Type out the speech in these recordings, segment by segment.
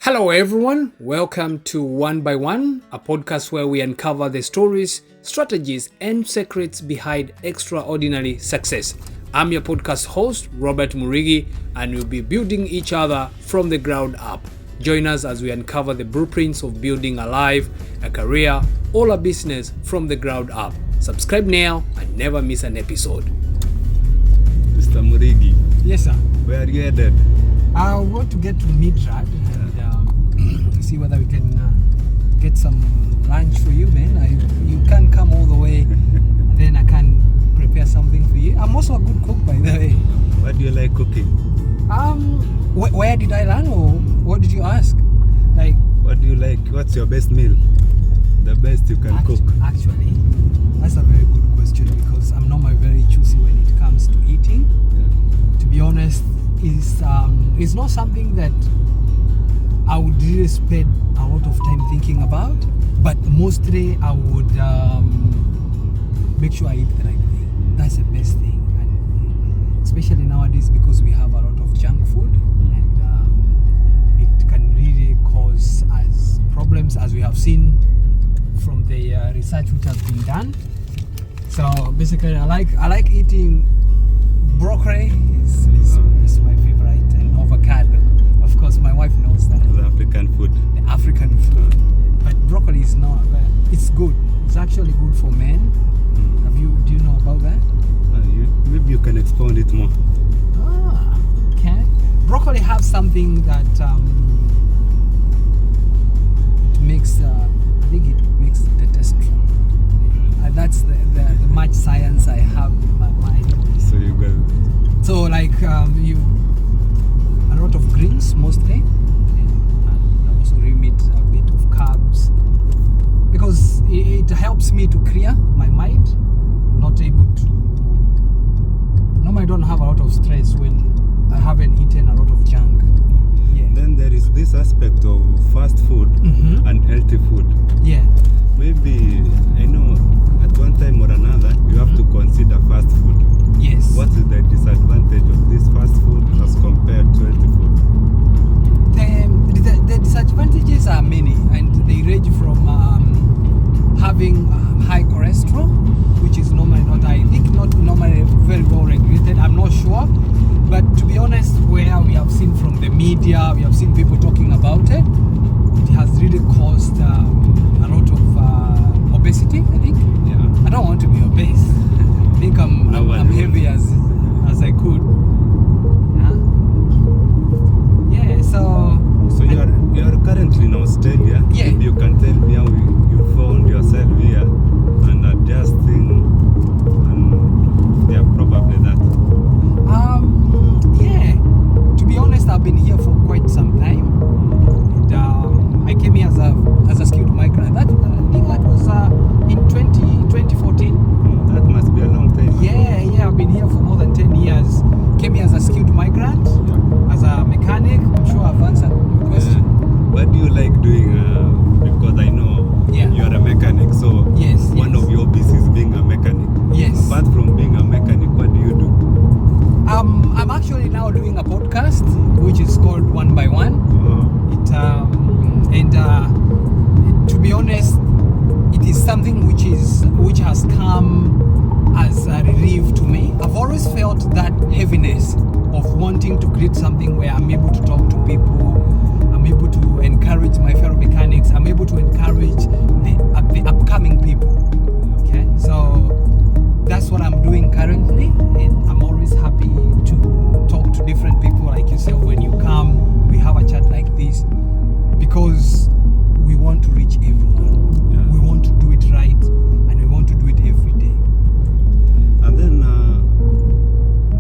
Hello, everyone. Welcome to One by One, a podcast where we uncover the stories, strategies, and secrets behind extraordinary success. I'm your podcast host, Robert Murigi, and we'll be building each other from the ground up. Join us as we uncover the blueprints of building a life, a career, or a business from the ground up. Subscribe now and never miss an episode. Mr. Murigi. Yes, sir. Where are you headed? I want to get to Midrad and see whether we can get some lunch for you, man. You can't come all the way, and then I can prepare something for you. I'm also a good cook, by the way. What do you like cooking? Where did I learn, or what did you ask? Like, what do you like? What's your best meal? The best you can cook? Actually, that's a very good question because I'm not very choosy when it comes to eating. Yeah. To be honest, it's not something that I would really spend a lot of time thinking about, but mostly I would make sure I eat the right thing. That's the best thing, and especially nowadays because we have a lot of junk food, and it can really cause us problems, as we have seen from the research which has been done. So basically, I like eating broccoli. Is my favorite, and avocado. Of course, my wife knows that. The African food. The African food. But broccoli is not. It's good. It's actually good for men. Do you know about that? Maybe you can expound it more. Okay. Broccoli have something that it makes. I think it makes the testosterone. And that's the much science I have in my mind. So you got. So like you a lot of greens mostly, and also remit a bit of carbs because it helps me to clear my mind. Not able to. Normally, I don't have a lot of stress when I haven't eaten a lot of junk. Yeah. Then there is this aspect of fast food and healthy food. Yeah. Maybe I know at one time or another you have to consider fast food. Yes. What is the disadvantage of this fast food as compared to healthy food? The disadvantages are many, and they range from having high cholesterol, which is normally not normally very well regulated. I'm not sure, but to be honest, where we have seen from the media, we have seen people talking about it. It has really caused a lot of obesity, I think. Yeah. I don't want to be obese. I think I'm heavy as I could. Yeah. So you are currently in Australia. Yeah. Maybe you can tell me how you found yourself here and adjusting, and yeah, probably that. Yeah. To be honest, I've been here for quite some time. And, I came here as a skilled migrant. I think that was in 2014. That must be a long time. Yeah. I've been here for more than 10 years. Came here as a skilled migrant, as a mechanic. I'm sure I've answered your question. What do you like doing? Because I know you are a mechanic, so one of your hobbies is being a mechanic. Yes. Apart from being a mechanic, what do you do? I'm actually now doing a podcast which is called One by One. To be honest, it is something which has come as a relief to me. I've always felt that heaviness of wanting to create something where I'm able to talk to people, I'm able to encourage my fellow mechanics, I'm able to encourage the upcoming people. Okay, so that's what I'm doing currently, and I'm always happy to talk to different people like yourself. When you come, we have a chat like this because we want to reach everyone. Yeah. We want to do it right, and we want to do it every day. And then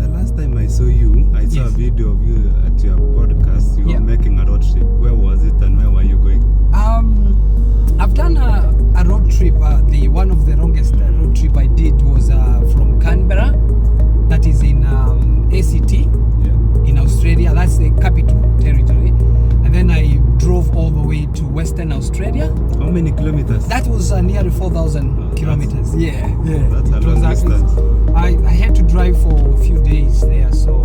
the last time I saw you, I saw a video of you at your podcast. You were making a road trip. Where was it and where were you going? I've done a road trip. One of the longest road trip I did was from Canberra, that is in ACT, in Australia. That's the capital territory. And then I drove all the way to Western Australia. How many kilometers? That was nearly 4,000 kilometers. Yeah. That's a long distance. I had to drive for a few days there, so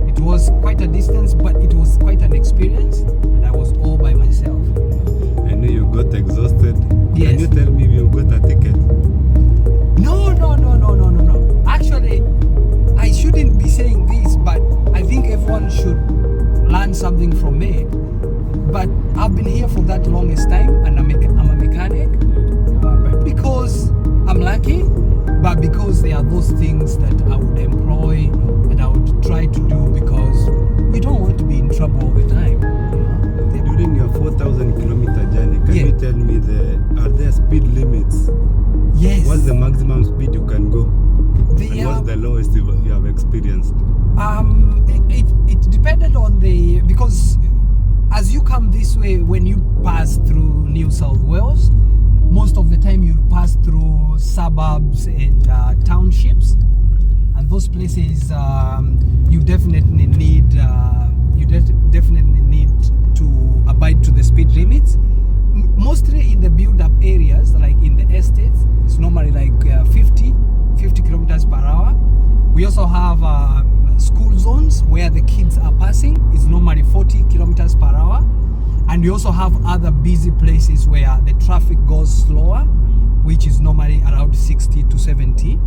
it was quite a distance, but it was quite an experience, and I was all Can you tell me if you got a ticket? No. Actually, I shouldn't be saying this, but I think everyone should learn something from me. But I've been here for that longest time, and I'm a mechanic. But because I'm lucky, but because there are those things that I would employ and I would try to do, because you don't want to be in trouble all the time. During your 4,000 kilometer journey, can you tell me are there speed limits? Yes. What's the maximum speed you can go? And what's the lowest you have experienced? It depended on because as you come this way, when you pass through New South Wales, most of the time you pass through suburbs and townships, and those places you definitely need to abide to the speed limits. Mostly in the build-up areas, like in the estates, it's normally like 50 kilometers per hour. We also have school zones where the kids are passing. It's normally 40 kilometers per hour. And we also have other busy places where the traffic goes slower, which is normally around 60 to 70.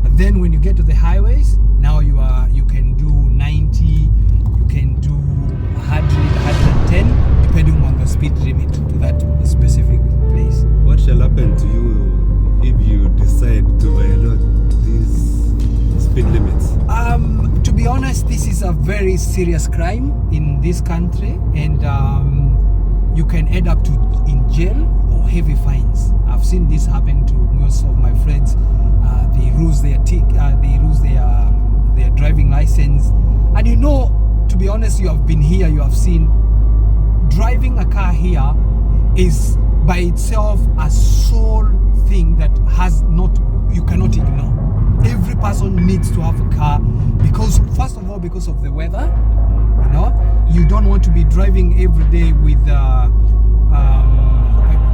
But then when you get to the highways, now you can do 90, you can do 100, 110, depending on the speed limit to that specific place. What shall happen to you if you decide to violate these speed limits? To be honest, this is a very serious crime in this country, and you can end up in jail or heavy fines. I've seen this happen to most of my friends. They lose their their driving license, and to be honest, you have been here, you have seen driving a car here is by itself a sole thing that you cannot ignore. Every person needs to have a car because, first of all, because of the weather. You don't want to be driving every day with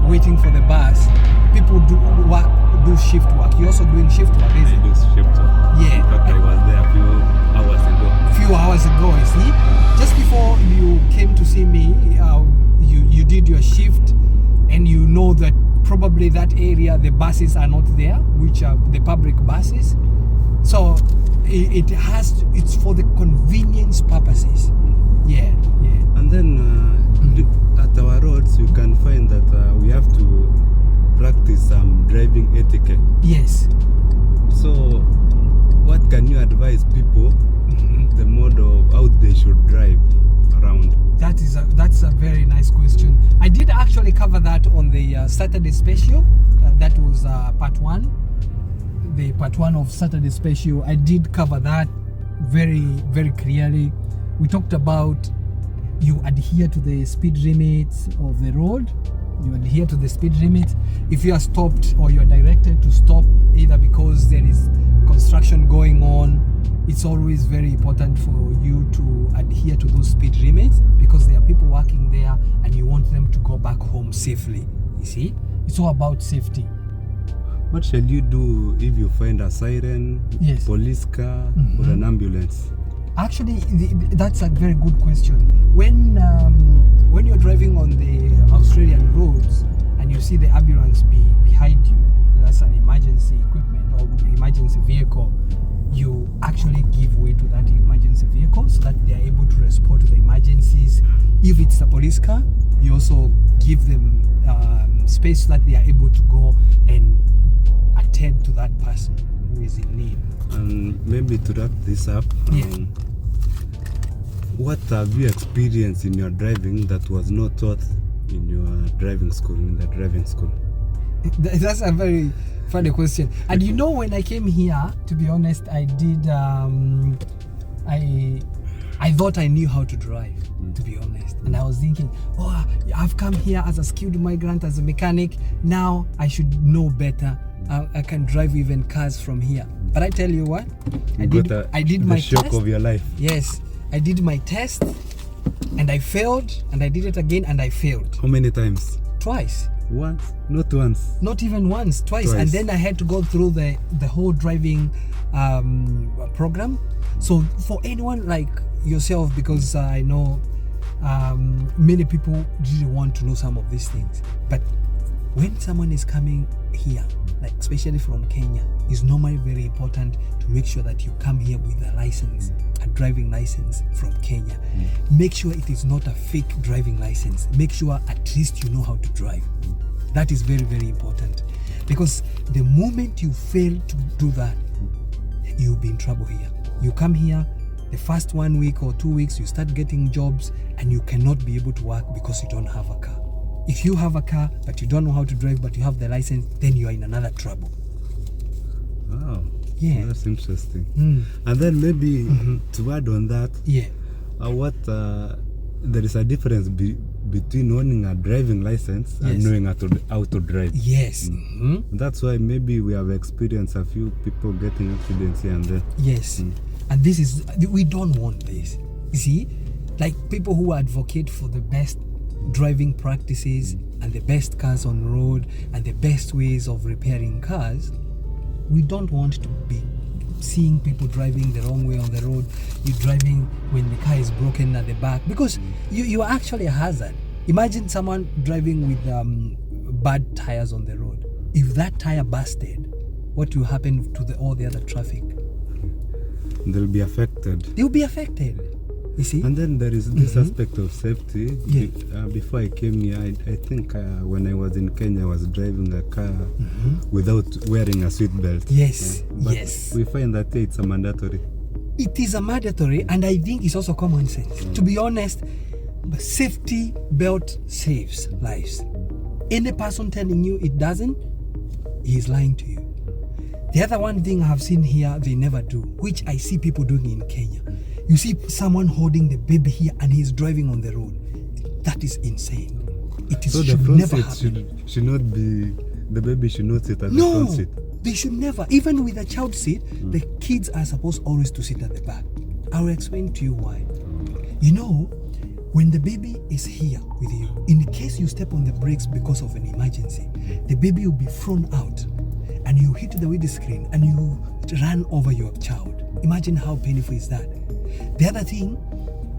waiting for the bus. People do shift work. You're also doing shift work, isn't it? I do shift work. Yeah. In fact, I was there a few hours ago. You see? Just before you came to see me, you did your shift, and you know that probably that area, the buses are not there, which are the public buses. So it's for the convenience purposes. Yeah. And then at our roads, you can find that we have to practice some driving etiquette. Yes. So, what can you advise people the mode of how they should drive around? That's a very nice question. I did actually cover that on the Saturday special. That was part one. The part one of Saturday special. I did cover that very, very clearly. We talked about you adhere to the speed limits of the road. You adhere to the speed limit. If you are stopped or you are directed to stop, either because there is construction going on, it's always very important for you to adhere to those speed limits, because there are people working there and you want them to go back home safely. You see, it's all about safety. What shall you do if you find a siren, police car, or an ambulance? Actually, that's a very good question. When you're driving on the Australian roads and you see the ambulance behind you, that's an emergency equipment or emergency vehicle, you actually give way to that emergency vehicle so that they are able to respond to the emergencies. If it's a police car, you also give them space so that they are able to go and attend to that person who is in need. And maybe to wrap this up, what have you experienced in your driving that was not taught in your driving school, in the driving school? That's a very funny question. And when I came here, to be honest, I did I thought I knew how to drive, to be honest. And I was thinking, I've come here as a skilled migrant, as a mechanic. Now I should know better. I can drive even cars from here. But I tell you what, I did my test. The shock of your life. Yes, I did my test and I failed, and I did it again and I failed. How many times? Twice. Once? Not once. Not even once, twice. And then I had to go through the whole driving program. So for anyone like yourself, because I know many people really want to know some of these things, but when someone is coming here, like especially from Kenya, it's normally very important to make sure that you come here with a license, a driving license from Kenya. Make sure it is not a fake driving license. Make sure at least you know how to drive. That is very, very important, because the moment you fail to do that, you'll be in trouble here. You come here, the first 1 week or 2 weeks, you start getting jobs and you cannot be able to work because you don't have a car. If you have a car but you don't know how to drive but you have the license, then you are in another trouble. Wow. Yeah. That's interesting. And then maybe to add on that, there is a difference between owning a driving license and knowing how to drive. Yes. That's why maybe we have experienced a few people getting accidents here and there. Yes. And this is, we don't want this. You see, like people who advocate for the best driving practices and the best cars on the road and the best ways of repairing cars, we don't want to be seeing people driving the wrong way on the road. You're driving when the car is broken at the back, because you are actually a hazard. Imagine someone driving with bad tires on the road. If that tire busted, what will happen to all the other traffic? They'll be affected. They'll be affected. You see? And then there is this aspect of safety. Before I came here, I think when I was in Kenya, I was driving a car without wearing a seatbelt. Yes, but yes. We find that it's a mandatory. It is a mandatory, and I think it's also common sense. To be honest, safety belt saves lives. Any person telling you it doesn't, he is lying to you. The other one thing I have seen here, they never do, which I see people doing in Kenya. You see someone holding the baby here and he's driving on the road. That is insane. It is, so the front seat should not be, the baby should not sit at the front seat. No, they should never. Even with a child seat, the kids are supposed always to sit at the back. I will explain to you why. You know, when the baby is here with you, in case you step on the brakes because of an emergency, the baby will be thrown out and you hit the windscreen and you run over your child. Imagine how painful is that. The other thing,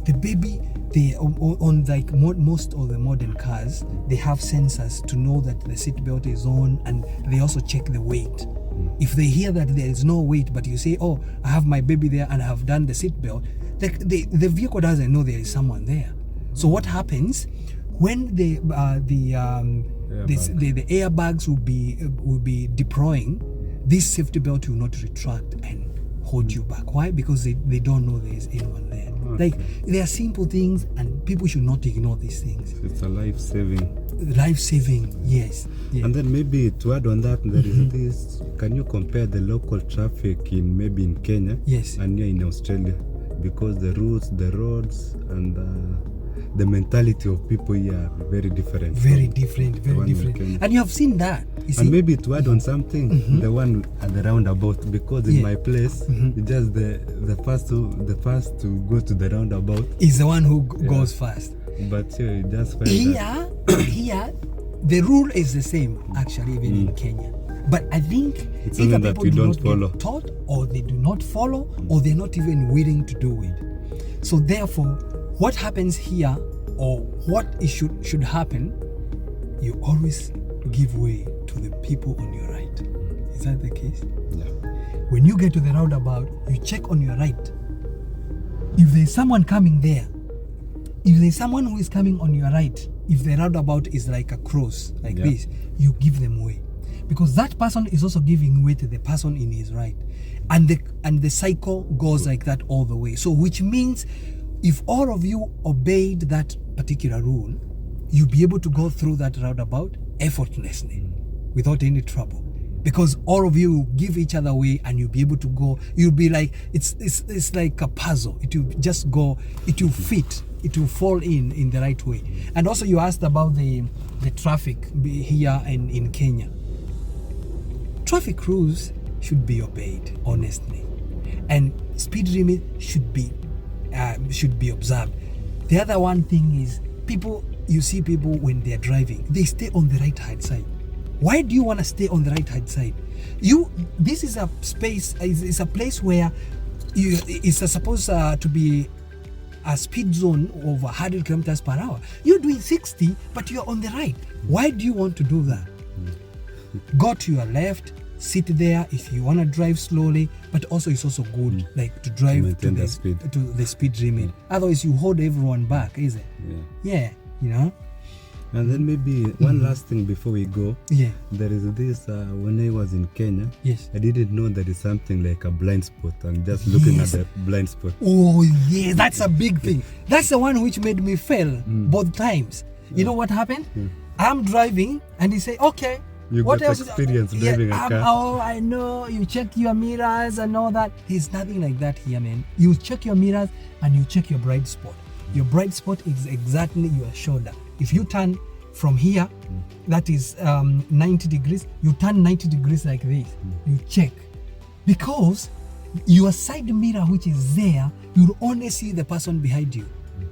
the baby, they on like most of the modern cars, they have sensors to know that the seatbelt is on, and they also check the weight. If they hear that there is no weight, but you say, "Oh, I have my baby there and I have done the seatbelt," the vehicle doesn't know there is someone there. So what happens when the airbags will be deploying? This safety belt will not retract and hold you back. Why? Because they don't know there is anyone there. Okay. Like, they are simple things and people should not ignore these things. It's a life-saving. Life-saving, yes. Yeah. And then maybe to add on that, there is this, can you compare the local traffic in Kenya and here in Australia? Because the routes, the roads, and the mentality of people here are very different. Very different. And you have seen that. You see? And maybe to add on something, the one at the roundabout, because in my place, it's just the first to go to the roundabout is the one who goes fast. But you just find here, the rule is the same actually, even in Kenya. But I think it's either that people we do don't not follow. get taught, or they do not follow, or they're not even willing to do it. So therefore, what happens here, or what should happen, you always give way to the people on your right. Is that the case? Yeah. When you get to the roundabout, you check on your right. If there's someone coming there, if there's someone who is coming on your right, if the roundabout is like a cross, like this, you give them way. Because that person is also giving way to the person in his right. And the cycle goes like that all the way. So which means if all of you obeyed that particular rule, you'll be able to go through that roundabout effortlessly, without any trouble. Because all of you give each other way and you'll be able to go. You'll be like, it's like a puzzle. It will just go, it will fit, it will fall in the right way. And also you asked about the traffic here and in Kenya. Traffic rules should be obeyed, honestly. And speed limit should be observed. The other one thing is, you see people when they're driving, they stay on the right hand side. Why do you want to stay on the right hand side? This is a space, it's a place where it's supposed to be a speed zone of 100 kilometers per hour. You're doing 60, but you're on the right. Why do you want to do that? Go to your left, sit there if you want to drive slowly, but also it's also good like to drive to the speed limit. Otherwise you hold everyone back, is it? Yeah, you know. And then maybe one last thing before we go. Yeah. There is this, when I was in Kenya, yes, I didn't know there is something like a blind spot. I'm just looking at the blind spot. Oh yeah, that's a big thing. That's the one which made me fail both times. You know what happened? I'm driving and he say, okay, you what got else? experience driving a car. Oh, I know. You check your mirrors and all that. There's nothing like that here, man. You check your mirrors and you check your bright spot. Your bright spot is exactly your shoulder. If you turn from here, that is 90 degrees, you turn 90 degrees like this. You check. Because your side mirror which is there, you'll only see the person behind you.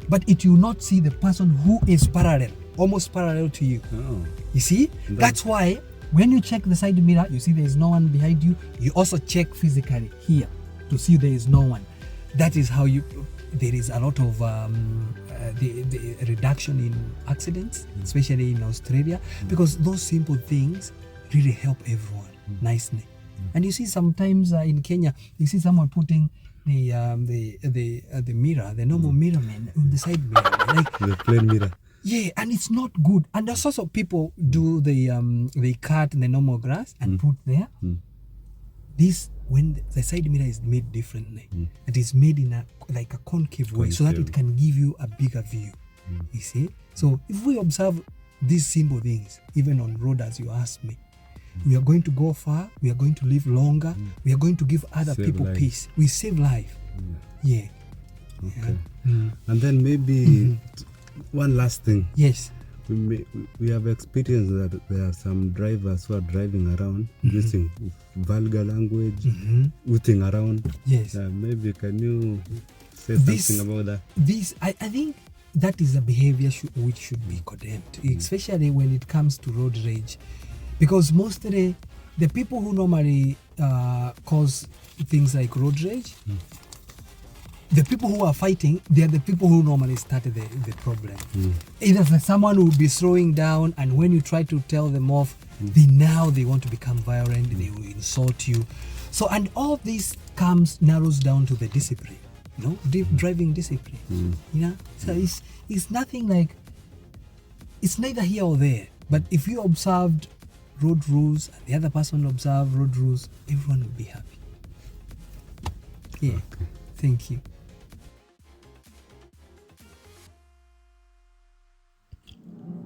But it will not see the person who is parallel, almost parallel to you. Oh. You see? That's why when you check the side mirror, you see there is no one behind you. You also check physically here to see there is no one. That is how there is a lot of the reduction in accidents, especially in Australia, because those simple things really help everyone nicely. And you see sometimes in Kenya, you see someone putting the mirror, the normal mirror, man, on the side mirror, like the plain mirror. Yeah, and it's not good. And there's also people do they cut the normal grass and put there. This, when the side mirror is made differently, it is made in a concave way, so that it can give you a bigger view. You see? So if we observe these simple things, even on road, as you asked me, we are going to go far, we are going to live longer, we are going to give other people peace. We save life. Yeah. Okay. And then maybe one last thing. Yes. We have experienced that there are some drivers who are driving around using vulgar language, hooting around. Yes. Maybe can you say something about that? I think that is a behavior which should be condemned, especially when it comes to road rage. Because mostly the people who normally cause things like road rage, the people who are fighting, they are the people who normally started the problem. Either someone will be slowing down, and when you try to tell them off, they want to become violent, they will insult you. So, and all this narrows down to the discipline, driving discipline. So it's nothing like, it's neither here or there. But if you observed road rules and the other person observed road rules, everyone will be happy. Yeah. Okay. Thank you.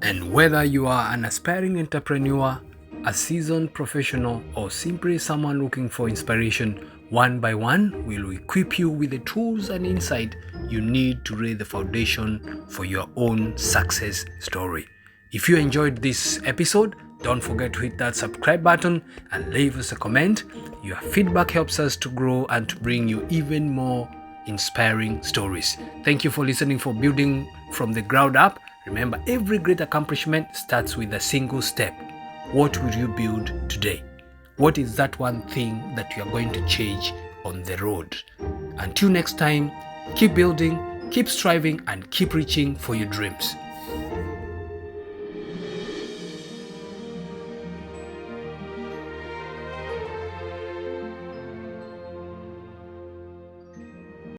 And whether you are an aspiring entrepreneur, a seasoned professional, or simply someone looking for inspiration, One by One will equip you with the tools and insight you need to lay the foundation for your own success story. If you enjoyed this episode, don't forget to hit that subscribe button and leave us a comment. Your feedback helps us to grow and to bring you even more inspiring stories. Thank you for listening, for building from the ground up. Remember, every great accomplishment starts with a single step. What will you build today? What is that one thing that you are going to change on the road? Until next time, keep building, keep striving, and keep reaching for your dreams.